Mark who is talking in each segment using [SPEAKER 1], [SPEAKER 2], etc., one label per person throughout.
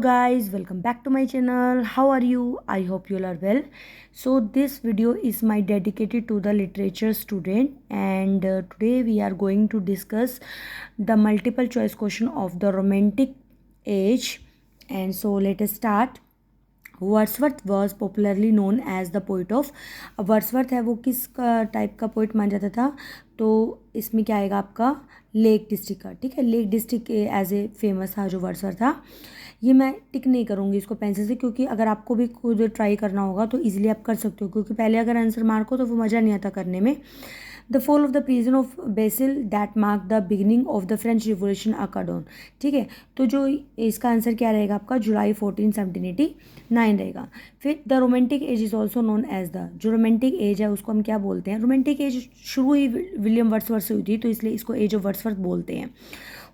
[SPEAKER 1] guys, welcome back to my channel. How are you? I hope you all are well. So this video is my dedicated to the literature student, and today we are going to discuss the multiple choice question of the romantic age. And so let us start. Wordsworth was popularly known as the poet of. अब Wordsworth है वो किस type का poet माना जाता था, तो इसमें क्या आएगा आपका लेक डिस्ट्रिक्ट का। ठीक है, lake district as a famous था जो वर्ड्सवर्थ था। ये मैं टिक नहीं करूँगी इसको पेंसिल से, क्योंकि अगर आपको भी खुद ट्राई करना होगा तो इजीली आप कर सकते हो, क्योंकि पहले अगर आंसर मार्क हो तो वो मज़ा नहीं आता करने में। The fall of the prison of Bastille that mark the beginning of the French Revolution अकाडोन। ठीक है, तो जो इसका आंसर क्या रहेगा आपका जुलाई 1489 रहेगा। फिर the romantic age is also known as the, जो रोमांटिक एज है उसको हम क्या बोलते हैं। रोमांटिक एज शुरू ही विलियम वर्ड्सवर्थ से हुई थी, तो इसलिए इसको एज ऑफ वर्ड्सवर्थ बोलते हैं।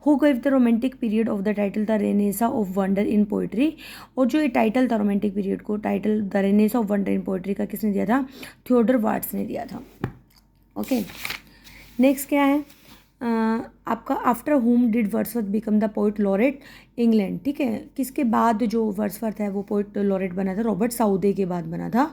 [SPEAKER 1] Who give the romantic period of the title the Renaissance of wonder in poetry. और जो ये टाइटल था रोमांटिक पीरियड को, title the Renaissance of wonder in poetry का किसने दिया था? थियोडर वाट्स ने दिया था। ओके, नेक्स्ट क्या है आपका after home did Wordsworth become the poet laureate England. ठीक है, किसके बाद जो वर्ड्सवर्थ है वो पोइट लॉरेट बना था? रॉबर्ट साउदे के बाद बना था।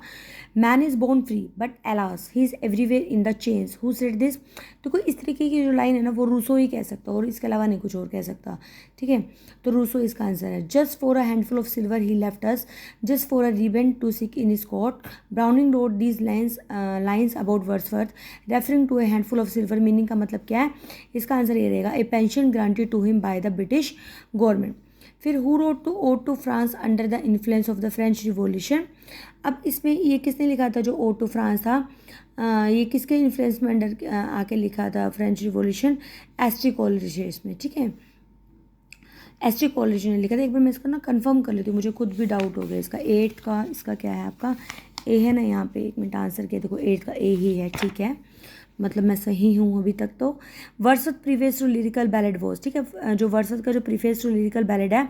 [SPEAKER 1] Man is born free but alas he is everywhere in the chains, who said this. तो कोई इस तरीके की जो लाइन है ना वो रूसो ही कह सकता, और इसके अलावा नहीं कुछ और कह सकता। ठीक है, तो रूसो इसका आंसर है। Just for a handful of silver he left us, just for a ribbon to stick in his coat. Browning wrote these lines about Wordsworth referring to a handful of silver. Meaning का मतलब क्या है? इसका answer ये रहेगा a pension granted to him by the British government. फिर who wrote to ode to France under the influence of the French Revolution. अब इसमें ये किसने लिखा था जो ओड टू फ्रांस था? ये किसके इन्फ्लुएंस में अंडर आके लिखा था फ्रेंच रिवॉल्यूशन? एस्ट्री कॉलेज है इसमें। ठीक है, एस्ट्री कॉलेज ने लिखा था। एक बार मैं इसका ना कंफर्म कर लेती हूँ, मुझे खुद भी डाउट हो गया इसका। 8 का इसका क्या है आपका? ए है ना यहाँ पे, एक मिनट आंसर किया देखो 8 का ए ही है। ठीक है, मतलब मैं सही हूँ अभी तक। तो Wordsworth preface to lyrical ballad was. ठीक है, जो वर्ड्सवर्थ का जो प्रीफेस टू लिरिकल बैलेड है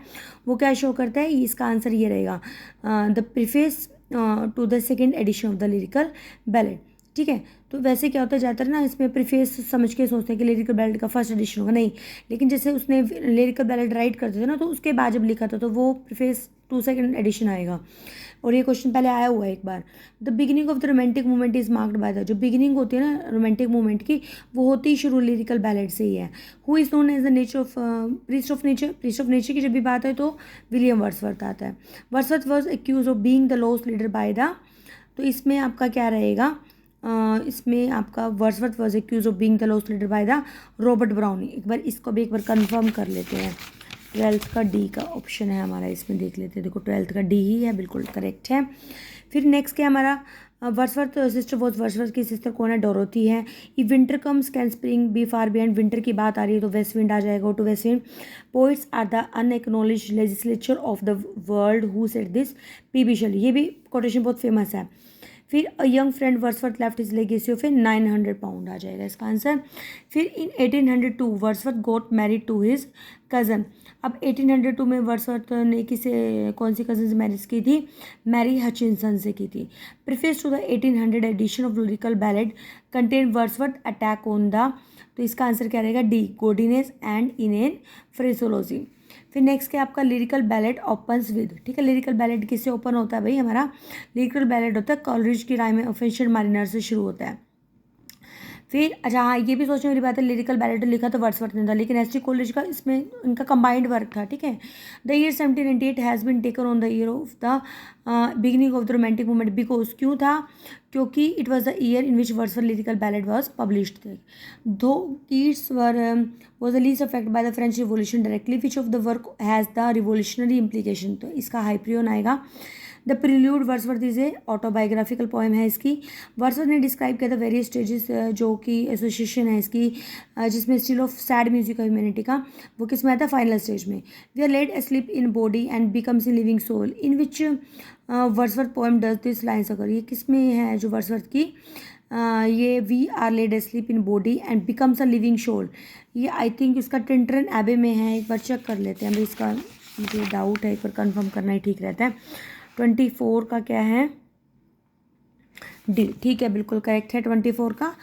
[SPEAKER 1] वो क्या शो करता है? इसका आंसर ये रहेगा the preface to the second edition of the lyrical ballad. ठीक है, तो वैसे क्या होता है ज़्यादातर ना इसमें प्रीफेस समझ के सोचते हैं कि लिरिकल बैलेड का फर्स्ट एडिशन होगा, नहीं। लेकिन जैसे उसने लिरिकल बैलेड राइट करते थे ना, तो उसके बाद जब लिखा था तो वो प्रीफेस टू सेकेंड एडिशन आएगा। और ये क्वेश्चन पहले आया हुआ है एक बार। The beginning of the Romantic movement is marked by the, जो बिगिनिंग होती है ना रोमांटिक मूवमेंट की, वो होती ही शुरू लिरिकल बैलेड से ही है। Who is known as the nature of priest of nature. Priest of nature की जब भी बात है तो विलियम वर्ड्सवर्थ आता है। Wordsworth was accuse of being the lost leader by the, तो इसमें आपका क्या रहेगा? इसमें आपका Wordsworth was accuse of being the lost leader by the Robert Browning. एक बार इसको भी एक बार कंफर्म कर लेते हैं। 12th का डी का ऑप्शन है हमारा, इसमें देख लेते हैं। देखो 12th का डी ही है, बिल्कुल करेक्ट है। फिर नेक्स्ट क्या हमारा? वर्ड्सवर्थ सिस्टर वॉज, वर्ड्सवर्थ की सिस्टर कौन है? डोरोथी है। If winter comes can spring be far behind. Winter की बात आ रही है तो वेस्ट विंड आ जाएगा, to west wind. Poets are the unacknowledged legislature of the world, who said this? P B. Shelley. ये भी कोटेशन बहुत फेमस है। फिर a young friend Wordsworth left his legacy of 900 pound आ जाएगा इसका आंसर। फिर in 1802 Wordsworth got married to his cousin. अब 1802 में वर्ड्सवर्थ ने किसे, कौन सी कज़न से मैरिज की थी? मैरी हचिनसन से की थी। Preface to the 1800 edition of lyrical ballad contain Wordsworth attack on the, तो इसका आंसर क्या रहेगा? The, gaudiness and inane phraseology. फिर नेक्स्ट क्या आपका? Lyrical ballad opens with. ठीक है, लिरिकल बैलेड किससे ओपन होता है भाई? हमारा लिरिकल बैलेड होता है कॉलरिज की राय में ऑफेंशियल मारिनर से शुरू होता है। फिर अच्छा हाँ, ये भी सोचने वाली बात है, लिरिकल बैलेड लिखा तो वर्ड्सवर्थ ने था, लेकिन एसटी कॉलेज का इसमें इनका कंबाइंड वर्क था। ठीक है, the year 1798 has been taken on the year of the beginning of the Romantic movement because, क्यों था? क्योंकि it was the year in which Wordsworth lyrical ballad was published. दो Keats was the least affected by the French Revolution directly, which of the work has the revolutionary implication? तो इसका हाइप्रियन आएगा। The prelude Wordsworth is a autobiographical poem है इसकी। Wordsworth ने describe किया था various stages, जो कि एसोसिएशन है इसकी, जिसमें still of sad music humanity का, वो किस में आता है? फाइनल स्टेज में। We are laid asleep in body and becomes in living soul, in which Wordsworth poem does this lines अगर। ये किस में है जो वर्ड्सवर्थ की? ये we are laid sleep in body and becomes a living soul, ये आई थिंक इसका टिंटरन एबे में है। एक बार चेक कर लेते हैं भाई, इसका मुझे डाउट है, एक बार कंफर्म करना ही ठीक रहता है। 24 का क्या है? डी। ठीक है, बिल्कुल करेक्ट है 24 का।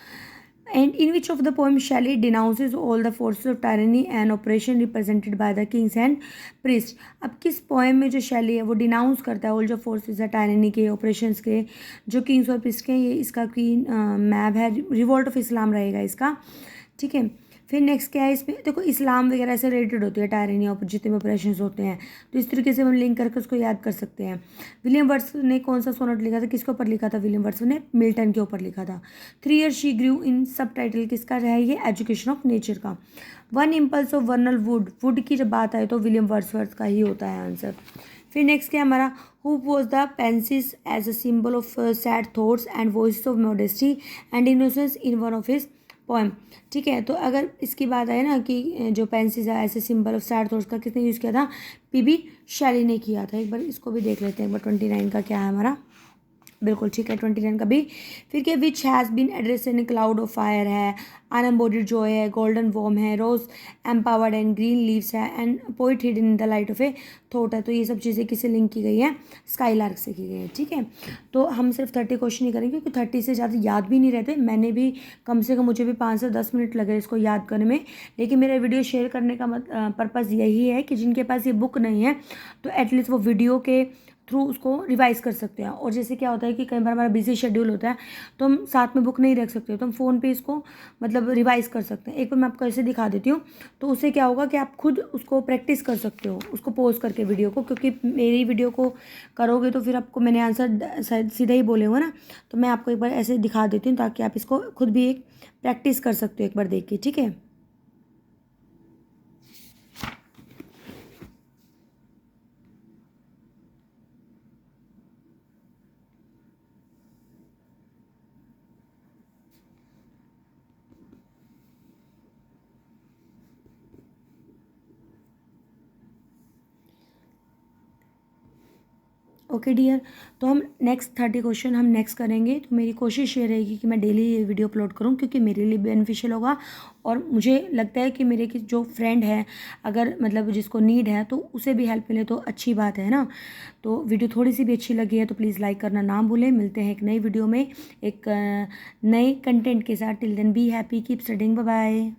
[SPEAKER 1] And in which of the poem Shelley denounces all the forces of tyranny and oppression represented by the kings and priests? अब किस पोएम में जो शैली है वो डिनाउंस करता है ऑल जो फोर्सेस है टायरनी के, ऑपरेशंस के, जो किंग्स और प्रीस्ट के? ये इसका क्वीन मैप है, रिवोल्ट ऑफ इस्लाम रहेगा इसका, ठीक है। फिर नेक्स्ट क्या है इसमें, देखो इस्लाम वगैरह से रिलेटेड होती है टायरनी और जितने भी ऑपरेशंस होते हैं, तो इस तरीके से हम लिंक करके उसको याद कर सकते हैं। विलियम वर्ड्सवर्थ ने कौन सा सोनेट लिखा था, किसके ऊपर लिखा था? विलियम वर्ड्सवर्थ ने मिल्टन के ऊपर लिखा था। 3 years शी ग्रू इन सब टाइटल किसका है ये? एजुकेशन ऑफ नेचर का। One impulse of वर्नल would, would की जब बात आए तो विलियम वर्ड्सवर्थ का ही होता है आंसर। फिर नेक्स्ट क्या हमारा, who was the pansies as a symbol of sad thoughts and voice of modesty and innocence in one of his poem, ठीक है। तो अगर इसकी बात आए ना कि जो पेंसिस है as a symbol of sad thoughts का किसने यूज़ किया था? पीबी शैली ने किया था। एक बार इसको भी देख लेते हैं, एक बार 29 का क्या है हमारा, बिल्कुल ठीक है 29 का भी। फिर क्या, which has been address in cloud of fire है, अनएम्बॉडीड जॉय है, गोल्डन वॉर्म है, rose embowered and green leaves है, and poet hidden in the light of a thought है। तो ये सब चीज़ें किससे लिंक की गई हैं? स्काईलार्क से की गई है, ठीक है। तो हम सिर्फ 30 क्वेश्चन ही करेंगे क्योंकि 30 से ज़्यादा याद भी नहीं रहते। मैंने भी कम से कम, मुझे भी 5 से 10 मिनट लगे इसको याद करने में, लेकिन मेरा वीडियो शेयर करने का पर्पज़ यही है कि जिनके पास ये बुक नहीं है तो एटलीस्ट वो वीडियो के थ्रू उसको रिवाइज़ कर सकते हैं। और जैसे क्या होता है कि कई बार हमारा बिजी शेड्यूल होता है तो हम साथ में बुक नहीं रख सकते, तो हम फ़ोन पे इसको मतलब रिवाइज़ कर सकते हैं। एक बार मैं आपको ऐसे दिखा देती हूँ, तो उससे क्या होगा कि आप खुद उसको प्रैक्टिस कर सकते हो, उसको पॉज करके वीडियो को, क्योंकि मेरी वीडियो को करोगे तो फिर आपको मैंने आंसर सीधा ही बोले हुए ना, तो मैं आपको एक बार ऐसे दिखा देती हूँ ताकि आप इसको खुद भी एक प्रैक्टिस कर सकते हो एक बार देख के, ठीक है। ओके डियर, तो हम नेक्स्ट 30 क्वेश्चन हम नेक्स्ट करेंगे। तो मेरी कोशिश ये रहेगी कि मैं डेली ये वीडियो अपलोड करूं क्योंकि मेरे लिए बेनिफिशियल होगा, और मुझे लगता है कि मेरे की जो फ्रेंड है अगर मतलब जिसको नीड है तो उसे भी हेल्प मिले तो अच्छी बात है ना। तो वीडियो थोड़ी सी भी अच्छी लगी है तो प्लीज़ लाइक करना ना भूलें। मिलते हैं एक नई वीडियो में एक नए कंटेंट के साथ। Till then be happy, keep studying, bye bye.